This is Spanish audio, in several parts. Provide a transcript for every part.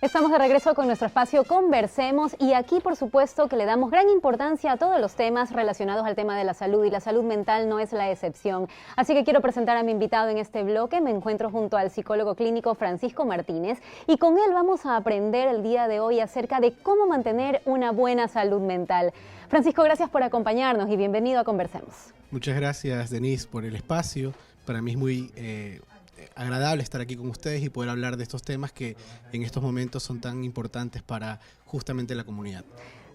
Estamos de regreso con nuestro espacio Conversemos y aquí por supuesto que le damos gran importancia a todos los temas relacionados al tema de la salud y la salud mental no es la excepción. Así que quiero presentar a mi invitado en este bloque. Me encuentro junto al psicólogo clínico Francisco Martínez y con él vamos a aprender el día de hoy acerca de cómo mantener una buena salud mental. Francisco, gracias por acompañarnos y bienvenido a Conversemos. Muchas gracias, Denise, por el espacio. Para mí es muy agradable estar aquí con ustedes y poder hablar de estos temas que en estos momentos son tan importantes para justamente la comunidad.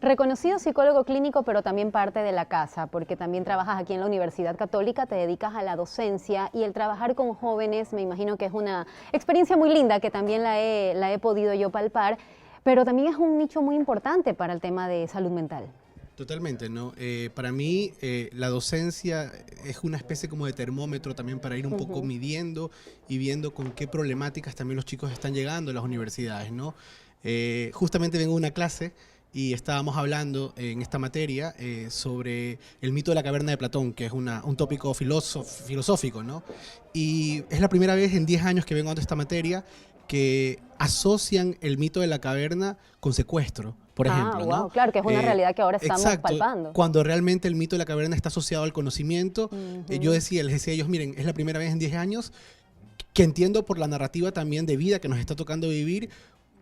Reconocido psicólogo clínico, pero también parte de la casa, porque también trabajas aquí en la Universidad Católica, te dedicas a la docencia y el trabajar con jóvenes, me imagino que es una experiencia muy linda que también la he podido yo palpar, pero también es un nicho muy importante para el tema de salud mental. Totalmente, ¿no? Para mí la docencia es una especie como de termómetro también para ir un poco midiendo y viendo con qué problemáticas también los chicos están llegando a las universidades, ¿no? Justamente vengo de una clase y estábamos hablando en esta materia sobre el mito de la caverna de Platón, que es un tópico filosófico, ¿no? Y es la primera vez en 10 años que vengo dando esta materia que asocian el mito de la caverna con secuestro, por ejemplo, wow, ¿no? Claro, que es una realidad que ahora estamos palpando. Cuando realmente el mito de la caverna está asociado al conocimiento, yo les decía a ellos, miren, es la primera vez en 10 años que entiendo por la narrativa también de vida que nos está tocando vivir,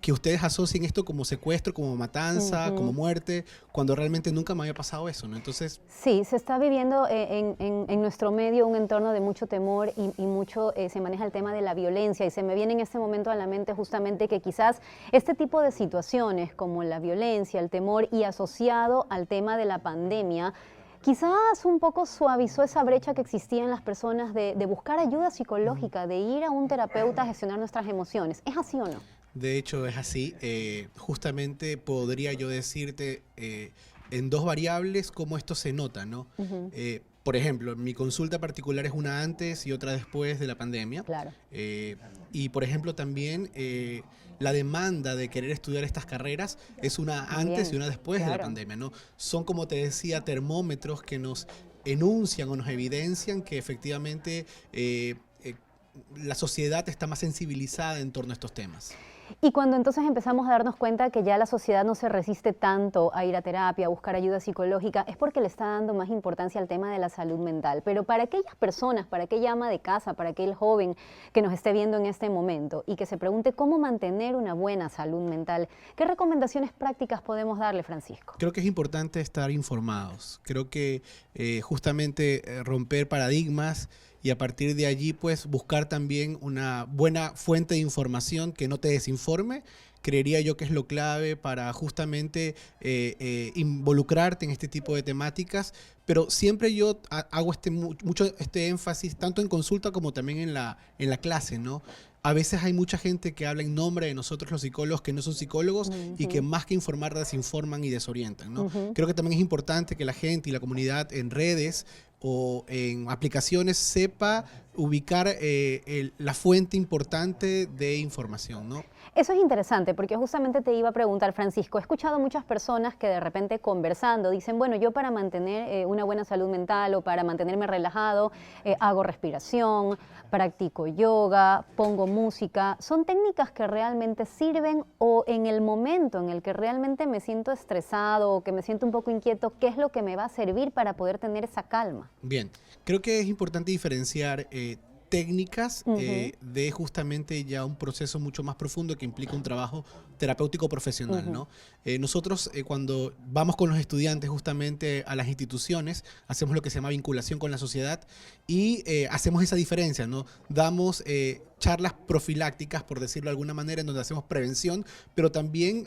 que ustedes asocien esto como secuestro, como matanza, como muerte, cuando realmente nunca me había pasado eso, ¿no? Entonces... Sí, se está viviendo en nuestro medio un entorno de mucho temor y mucho se maneja el tema de la violencia y se me viene en este momento a la mente justamente que quizás este tipo de situaciones como la violencia, el temor y asociado al tema de la pandemia, quizás un poco suavizó esa brecha que existía en las personas de buscar ayuda psicológica, de ir a un terapeuta a gestionar nuestras emociones. ¿Es así o no? De hecho, es así. Justamente podría yo decirte en dos variables cómo esto se nota, ¿no? Por ejemplo, mi consulta particular es una antes y otra después de la pandemia. Claro. Y, por ejemplo, también la demanda de querer estudiar estas carreras es una antes y una después de la pandemia, ¿no? Son, como te decía, termómetros que nos enuncian o nos evidencian que efectivamente la sociedad está más sensibilizada en torno a estos temas. Y cuando entonces empezamos a darnos cuenta que ya la sociedad no se resiste tanto a ir a terapia, a buscar ayuda psicológica, es porque le está dando más importancia al tema de la salud mental. Pero para aquellas personas, para aquella ama de casa, para aquel joven que nos esté viendo en este momento y que se pregunte cómo mantener una buena salud mental, ¿qué recomendaciones prácticas podemos darle, Francisco? Creo que es importante estar informados. Creo que justamente romper paradigmas y a partir de allí pues buscar también una buena fuente de información que no te desinforme, creería yo que es lo clave para justamente involucrarte en este tipo de temáticas, pero siempre yo hago mucho este énfasis tanto en consulta como también en la clase, ¿no? A veces hay mucha gente que habla en nombre de nosotros los psicólogos que no son psicólogos y que más que informar desinforman y desorientan, ¿no? Creo que también es importante que la gente y la comunidad en redes o en aplicaciones sepa ubicar la fuente importante de información, ¿no? Eso es interesante porque justamente te iba a preguntar, Francisco, he escuchado muchas personas que de repente conversando dicen, bueno, yo para mantener una buena salud mental o para mantenerme relajado hago respiración, practico yoga, pongo música. ¿Son técnicas que realmente sirven o en el momento en el que realmente me siento estresado o que me siento un poco inquieto, qué es lo que me va a servir para poder tener esa calma? Bien, creo que es importante diferenciar técnicas de justamente ya un proceso mucho más profundo que implica un trabajo terapéutico profesional, ¿no? Nosotros cuando vamos con los estudiantes justamente a las instituciones, hacemos lo que se llama vinculación con la sociedad y hacemos esa diferencia, ¿no? Damos charlas profilácticas, por decirlo de alguna manera, en donde hacemos prevención, pero también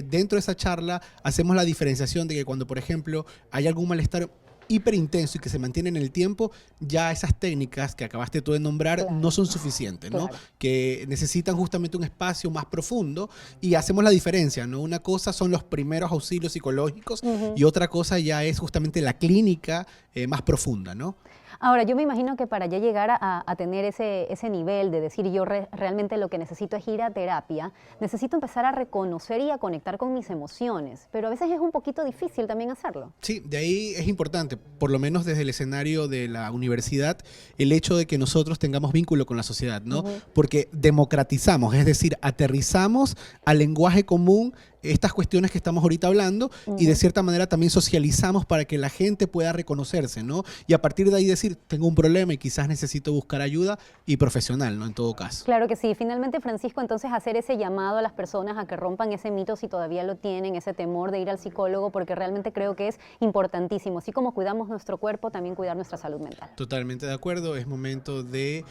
dentro de esa charla hacemos la diferenciación de que cuando, por ejemplo, hay algún malestar hiperintenso y que se mantiene en el tiempo, ya esas técnicas que acabaste tú de nombrar no son suficientes, ¿no? Que necesitan justamente un espacio más profundo y hacemos la diferencia, ¿no? Una cosa son los primeros auxilios psicológicos y otra cosa ya es justamente la clínica más profunda, ¿no? Ahora, yo me imagino que para ya llegar a tener ese nivel de decir yo realmente lo que necesito es ir a terapia, necesito empezar a reconocer y a conectar con mis emociones, pero a veces es un poquito difícil también hacerlo. Sí, de ahí es importante, por lo menos desde el escenario de la universidad, el hecho de que nosotros tengamos vínculo con la sociedad, ¿no? Porque democratizamos, es decir, aterrizamos al lenguaje común estas cuestiones que estamos ahorita hablando y de cierta manera también socializamos para que la gente pueda reconocerse, ¿no? Y a partir de ahí decir, tengo un problema y quizás necesito buscar ayuda y profesional, ¿no? En todo caso. Claro que sí. Finalmente, Francisco, entonces hacer ese llamado a las personas a que rompan ese mito si todavía lo tienen, ese temor de ir al psicólogo, porque realmente creo que es importantísimo. Así como cuidamos nuestro cuerpo, también cuidar nuestra salud mental. Totalmente de acuerdo. Es momento de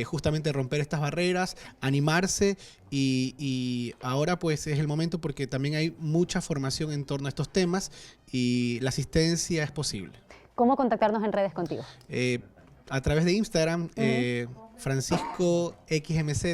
justamente romper estas barreras, animarse y ahora pues es el momento porque también hay mucha formación en torno a estos temas y la asistencia es posible. ¿Cómo contactarnos en redes contigo? A través de Instagram, Francisco XMZ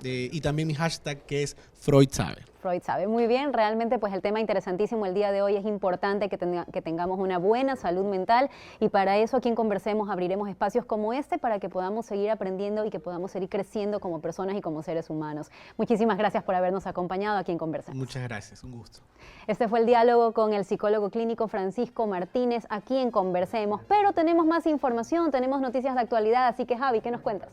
y también mi hashtag que es Freud sabe. Freud sabe. Muy bien, realmente pues el tema interesantísimo el día de hoy. Es importante que tengamos una buena salud mental y para eso aquí en Conversemos abriremos espacios como este para que podamos seguir aprendiendo y que podamos seguir creciendo como personas y como seres humanos. Muchísimas gracias por habernos acompañado aquí en Conversemos. Muchas gracias, un gusto. Este fue el diálogo con el psicólogo clínico Francisco Martínez aquí en Conversemos, pero tenemos más información, tenemos noticias de actualidad, así que Javi, ¿qué nos cuentas?